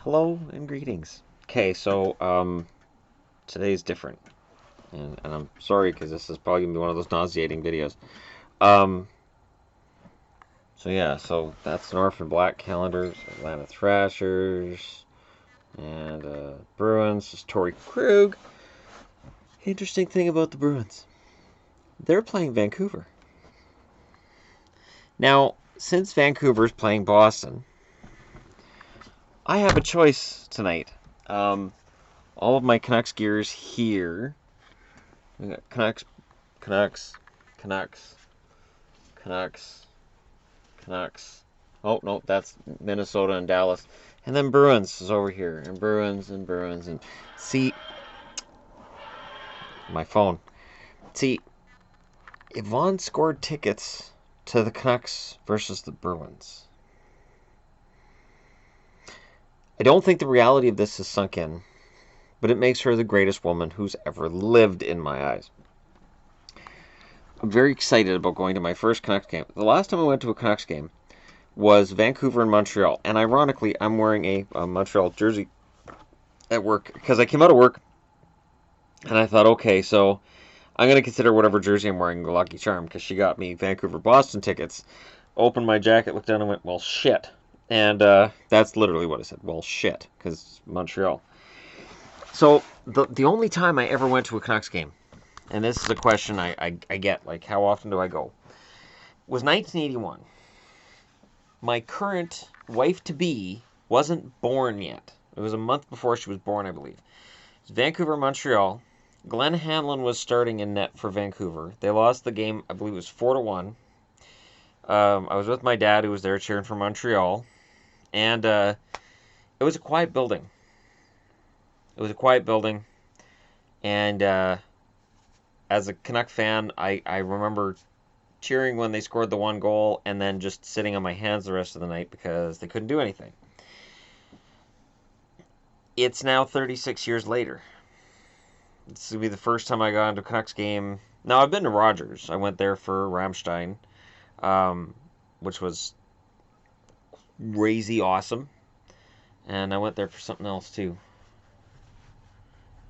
Hello and greetings. Okay, so today's different, and I'm sorry because this is probably gonna be one of those nauseating videos. Um, so that's an Orphan Black calendars, Atlanta Thrashers, and Bruins. This is Torrey Krug. Interesting thing about the Bruins, they're playing Vancouver. Now, since Vancouver's playing Boston, I have a choice tonight. All of my Canucks gear is here. We got Canucks, Canucks, Canucks, Canucks, Canucks. Oh, no, that's Minnesota and Dallas. And then Bruins is over here. And Bruins and Bruins. And see, my phone. See, Yvonne scored tickets to the Canucks versus the Bruins. I don't think the reality of this has sunk in, but it makes her the greatest woman who's ever lived in my eyes. I'm very excited about going to my first Canucks game. The last time I went to a Canucks game was Vancouver and Montreal. And ironically, I'm wearing a Montreal jersey at work because I came out of work and I thought, okay, so I'm going to consider whatever jersey I'm wearing a lucky charm because she got me Vancouver-Boston tickets. Opened my jacket, looked down and went, well, shit. And that's literally what I said, well, shit, because Montreal. So the only time I ever went to a Canucks game, and this is a question I get, like, how often do I go, was 1981. My current wife-to-be wasn't born yet. It was a month before she was born, I believe. It was Vancouver, Montreal. Glenn Hanlon was starting in net for Vancouver. They lost the game, I believe it was 4-1. I was with my dad, who was there cheering for Montreal. And it was a quiet building. It was a quiet building. And as a Canuck fan, I remember cheering when they scored the one goal and then just sitting on my hands the rest of the night because they couldn't do anything. It's now 36 years later. This will be the first time I got into a Canucks game. Now, I've been to Rogers. I went there for Rammstein, which was crazy awesome. And I went there for something else, too.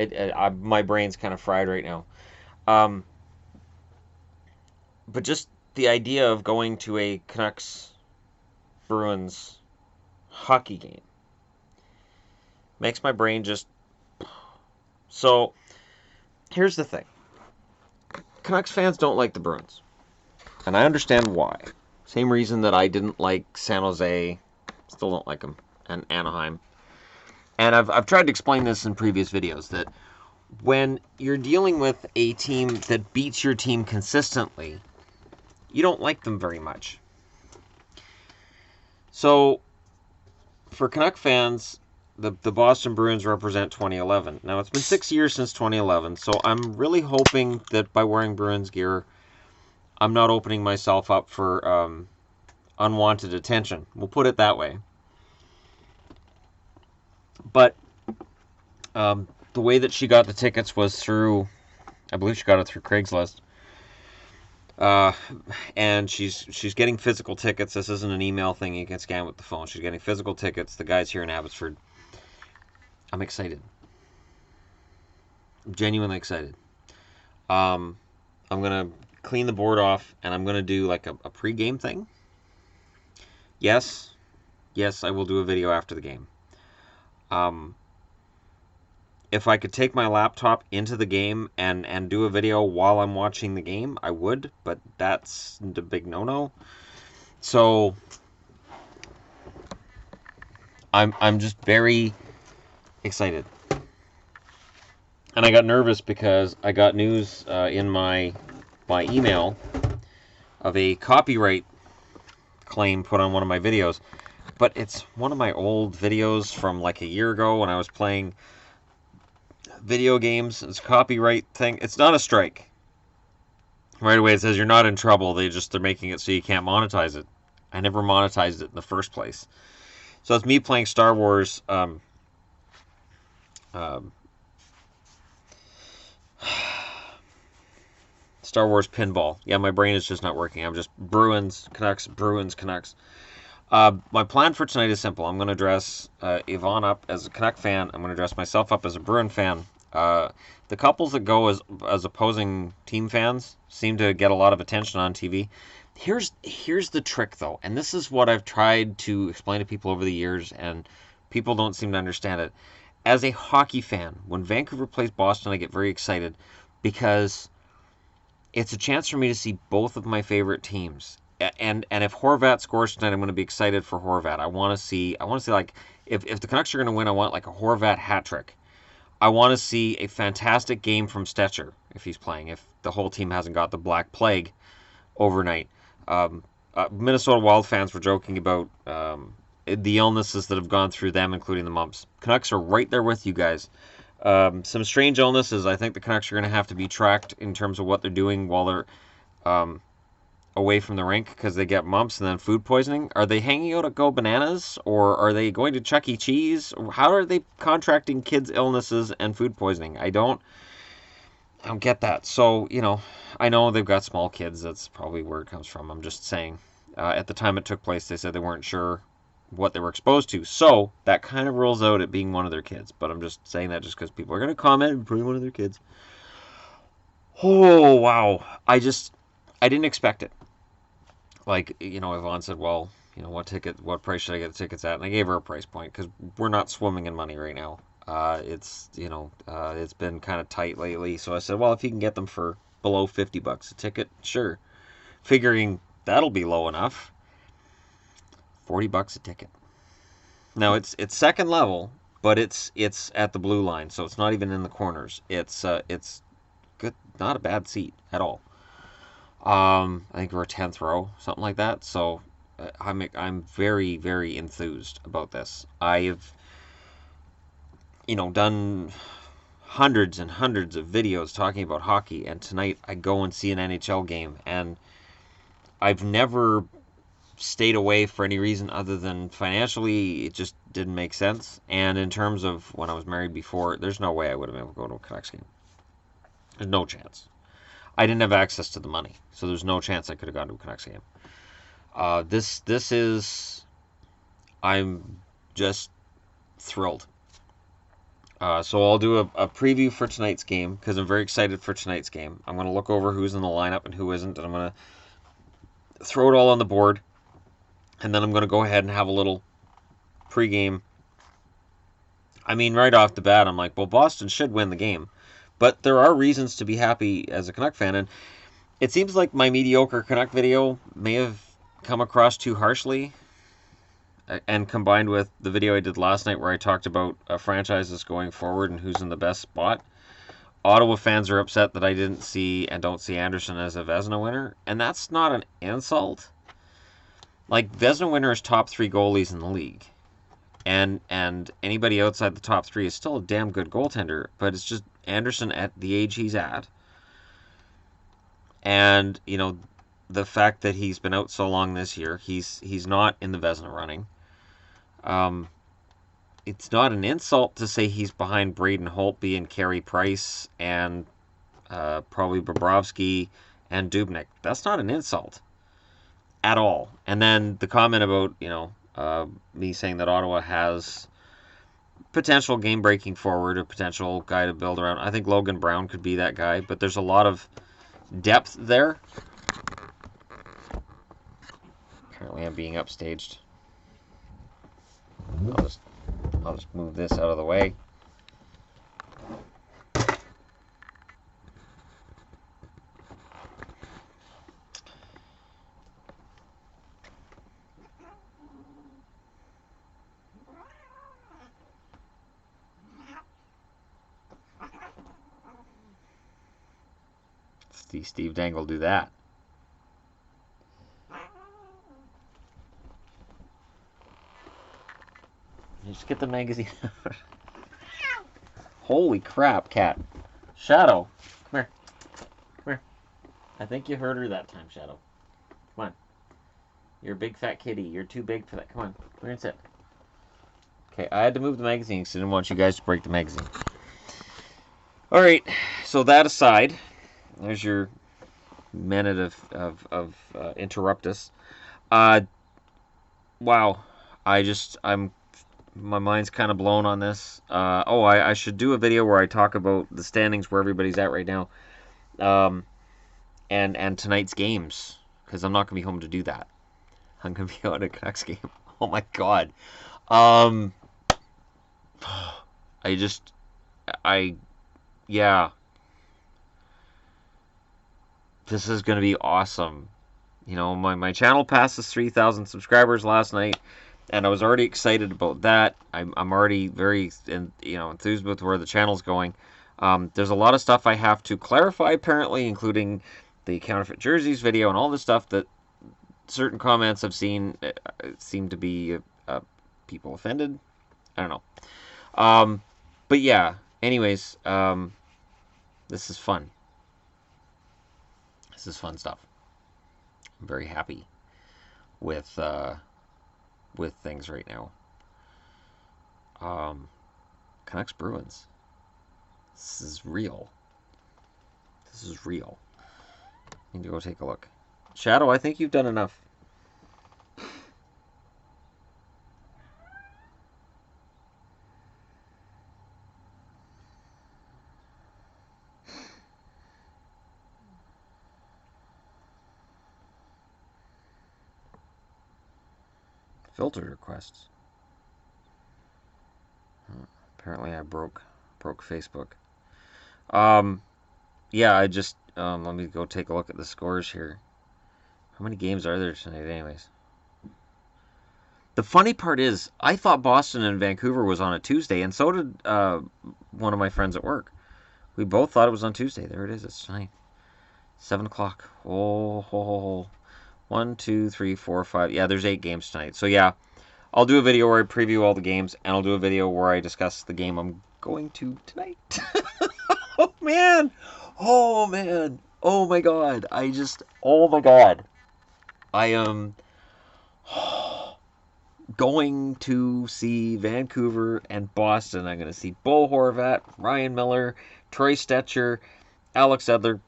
My brain's kind of fried right now. But just the idea of going to a Canucks-Bruins hockey game makes my brain just... So, here's the thing. Canucks fans don't like the Bruins. And I understand why. Same reason that I didn't like San Jose, still don't like them, and Anaheim. And I've tried to explain this in previous videos, that when you're dealing with a team that beats your team consistently, you don't like them very much. So, for Canuck fans, the Boston Bruins represent 2011. Now, it's been 6 years since 2011, so I'm really hoping that by wearing Bruins gear, I'm not opening myself up for unwanted attention. We'll put it that way. But the way that she got the tickets was through, I believe she got it through Craigslist. And she's getting physical tickets. This isn't an email thing you can scan with the phone. She's getting physical tickets. The guy's here in Abbotsford. I'm excited. I'm genuinely excited. I'm going to clean the board off, and I'm going to do like a pre-game thing. Yes, I will do a video after the game. If I could take my laptop into the game and do a video while I'm watching the game, I would, but that's the big no-no. So I'm just very excited. And I got nervous because I got news in my email of a copyright claim put on one of my videos. But it's one of my old videos from like a year ago when I was playing video games. It's a copyright thing. It's not a strike. Right away it says you're not in trouble. They're making it so you can't monetize it. I never monetized it in the first place. So it's me playing Star Wars Star Wars pinball. Yeah, my brain is just not working. I'm just Bruins, Canucks, Bruins, Canucks. My plan for tonight is simple. I'm going to dress Yvonne up as a Canuck fan. I'm going to dress myself up as a Bruin fan. The couples that go as opposing team fans seem to get a lot of attention on TV. Here's the trick, though, and this is what I've tried to explain to people over the years, and people don't seem to understand it. As a hockey fan, when Vancouver plays Boston, I get very excited because it's a chance for me to see both of my favorite teams. And if Horvat scores tonight, I'm going to be excited for Horvat. I want to see like if the Canucks are going to win, I want like a Horvat hat trick. I want to see a fantastic game from Stetcher if he's playing. If the whole team hasn't got the Black Plague overnight. Minnesota Wild fans were joking about the illnesses that have gone through them, including the mumps. Canucks are right there with you guys. Some strange illnesses. I think the Canucks are going to have to be tracked in terms of what they're doing while they're away from the rink because they get mumps and then food poisoning. Are they hanging out at Go Bananas, or are they going to Chuck E. Cheese? How are they contracting kids' illnesses and food poisoning? I don't get that. So, I know they've got small kids. That's probably where it comes from. I'm just saying. At the time it took place, they said they weren't sure what they were exposed to. So, that kind of rules out it being one of their kids. But I'm just saying that just because people are going to comment and probably one of their kids. Oh, wow. I didn't expect it. Like, Yvonne said, well, what price should I get the tickets at? And I gave her a price point because we're not swimming in money right now. It's been kind of tight lately. So I said, well, if you can get them for below $50 a ticket, sure. Figuring that'll be low enough. $40 a ticket. Now it's second level, but it's at the blue line, so it's not even in the corners. It's good, not a bad seat at all. I think we're 10th row, something like that. So I'm very, very enthused about this. I've done hundreds and hundreds of videos talking about hockey, and tonight I go and see an NHL game, and I've never stayed away for any reason other than financially. It just didn't make sense. And in terms of when I was married before, there's no way I would have been able to go to a Canucks game. There's no chance. I didn't have access to the money, so there's no chance I could have gone to a Canucks game. I'm just thrilled. So I'll do a preview for tonight's game because I'm very excited for tonight's game. I'm going to look over who's in the lineup and who isn't, and I'm going to throw it all on the board. And then I'm going to go ahead and have a little pregame. I mean, right off the bat, I'm like, well, Boston should win the game. But there are reasons to be happy as a Canuck fan, and it seems like my mediocre Canuck video may have come across too harshly, and combined with the video I did last night where I talked about franchises going forward and who's in the best spot. Ottawa fans are upset that I didn't see and don't see Anderson as a Vezina winner, and that's not an insult. Like, Vezina winner is top 3 goalies in the league. And anybody outside the top 3 is still a damn good goaltender, but it's just Anderson at the age he's at. And, the fact that he's been out so long this year, he's not in the Vezina running. It's not an insult to say he's behind Braden Holtby and Carey Price and probably Bobrovsky and Dubnyk. That's not an insult at all. And then the comment about, me saying that Ottawa has potential game-breaking forward, a potential guy to build around. I think Logan Brown could be that guy, but there's a lot of depth there. Apparently I'm being upstaged. I'll just move this out of the way. Steve Dangle do that. You just get the magazine. Holy crap, cat. Shadow, come here. Come here. I think you heard her that time, Shadow. Come on. You're a big fat kitty. You're too big for that. Come on. Come here and sit. Okay, I had to move the magazine because I didn't want you guys to break the magazine. Alright, so that aside, there's your minute of interruptus. wow. My mind's kind of blown on this. I should do a video where I talk about the standings where everybody's at right now, um, and tonight's games because I'm not gonna be home to do that. I'm gonna be out at a Canucks game. Oh my god. Um, I just, I, yeah, this is gonna be awesome. You know, my channel passes 3,000 subscribers last night, and I was already excited about that. I'm already very enthused with where the channel's going. There's a lot of stuff I have to clarify apparently, including the counterfeit jerseys video and all this stuff that certain comments I've seen seem to be people offended. I don't know. But yeah. Anyways, this is fun. This is fun stuff. I'm very happy with things right now. Canucks Bruins. This is real. This is real. Need to go take a look. Shadow, I think you've done enough. Filter requests. Apparently I broke Facebook. Yeah, I just let me go take a look at the scores here. How many games are there tonight anyways? The funny part is I thought Boston and Vancouver was on a Tuesday, and so did one of my friends at work. We both thought it was on Tuesday. There it is. It's tonight. 7 o'clock. Oh. 1, 2, 3, 4, 5. Yeah, there's 8 games tonight. So yeah, I'll do a video where I preview all the games, and I'll do a video where I discuss the game I'm going to tonight. Oh man. Oh man. Oh my god. Oh my god. I am going to see Vancouver and Boston. I'm going to see Bo Horvat, Ryan Miller, Troy Stetcher, Alex Edler,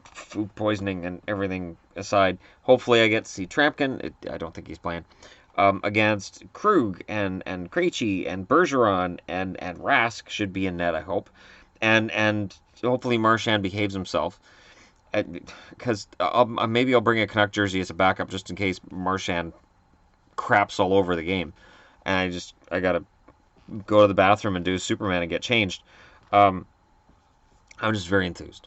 food poisoning and everything aside. Hopefully I get to see Trampkin. I don't think he's playing. Against Krug and Krejci and Bergeron and Rask should be in net, I hope. And hopefully Marchand behaves himself. Because maybe I'll bring a Canuck jersey as a backup just in case Marchand craps all over the game. And I gotta go to the bathroom and do Superman and get changed. I'm just very enthused.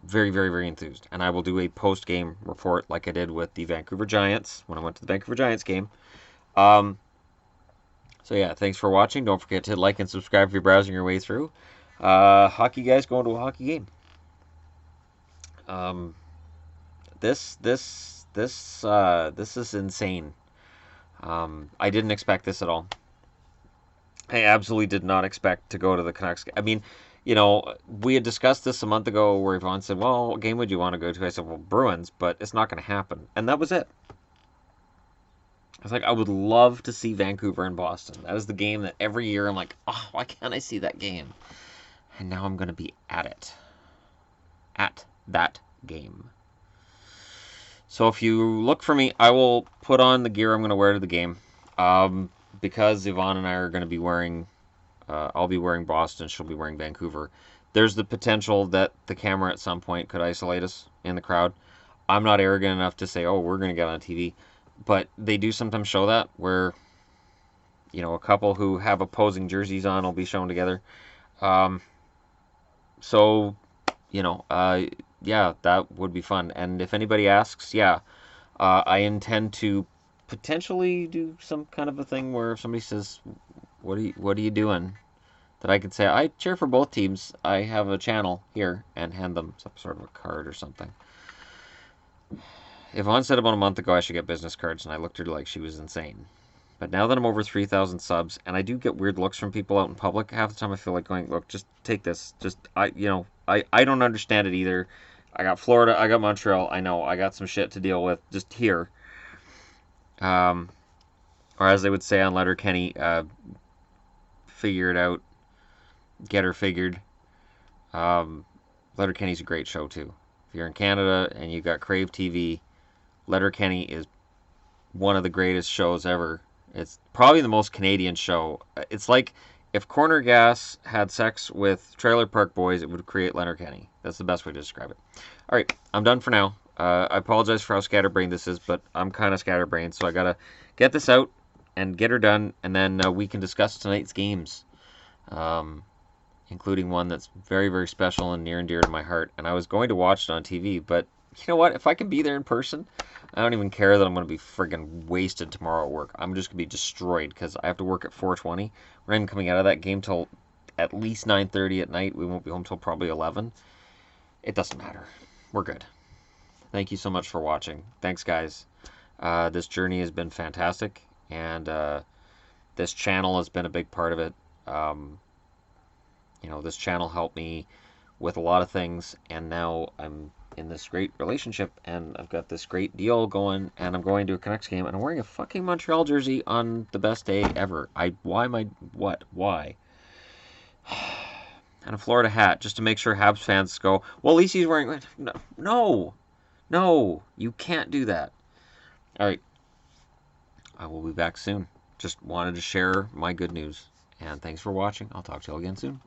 Very, very, very enthused. And I will do a post-game report like I did with the Vancouver Giants when I went to the Vancouver Giants game. So yeah, thanks for watching. Don't forget to hit like and subscribe if you're browsing your way through. Hockey guys going to a hockey game. This is insane. I didn't expect this at all. I absolutely did not expect to go to the Canucks. I mean, you know, we had discussed this a month ago where Yvonne said, well, what game would you want to go to? I said, well, Bruins, but it's not going to happen. And that was it. I was like, I would love to see Vancouver and Boston. That is the game that every year I'm like, oh, why can't I see that game? And now I'm going to be at it. At that game. So if you look for me, I will put on the gear I'm going to wear to the game. Because Yvonne and I are going to be wearing, I'll be wearing Boston, she'll be wearing Vancouver. There's the potential that the camera at some point could isolate us in the crowd. I'm not arrogant enough to say, oh, we're going to get on TV. But they do sometimes show that where, you know, a couple who have opposing jerseys on will be shown together. So, you know, yeah, that would be fun. And if anybody asks, yeah, I intend to potentially do some kind of a thing where if somebody says, what are you doing? That I could say, I cheer for both teams. I have a channel here, and hand them some sort of a card or something. Yvonne said about a month ago I should get business cards, and I looked at her like she was insane. But now that I'm over 3,000 subs, and I do get weird looks from people out in public, half the time I feel like going, look, just take this. I don't understand it either. I got Florida, I got Montreal, I know, I got some shit to deal with, just here. Or as they would say on Letterkenny, figure it out, get her figured. Letterkenny's a great show too. If you're in Canada and you got Crave TV, Letterkenny is one of the greatest shows ever. It's probably the most Canadian show. It's like if Corner Gas had sex with Trailer Park Boys, it would create Letterkenny. That's the best way to describe it. All right, I'm done for now. I apologize for how scatterbrained this is, but I'm kind of scatterbrained, so I gotta get this out and get her done, and then we can discuss tonight's games, including one that's very, very special and near and dear to my heart. And I was going to watch it on TV, but you know what? If I can be there in person, I don't even care that I'm going to be friggin' wasted tomorrow at work. I'm just going to be destroyed because I have to work at 4:20. We're not even coming out of that game till at least 9:30 at night. We won't be home till probably 11. It doesn't matter. We're good. Thank you so much for watching. Thanks, guys. This journey has been fantastic, and this channel has been a big part of it. This channel helped me with a lot of things, and now I'm in this great relationship, and I've got this great deal going, and I'm going to a Canucks game, and I'm wearing a fucking Montreal jersey on the best day ever. Why? And a Florida hat, just to make sure Habs fans go, well, at least he's wearing... No, you can't do that. All right, I will be back soon. Just wanted to share my good news, and thanks for watching. I'll talk to you all again soon.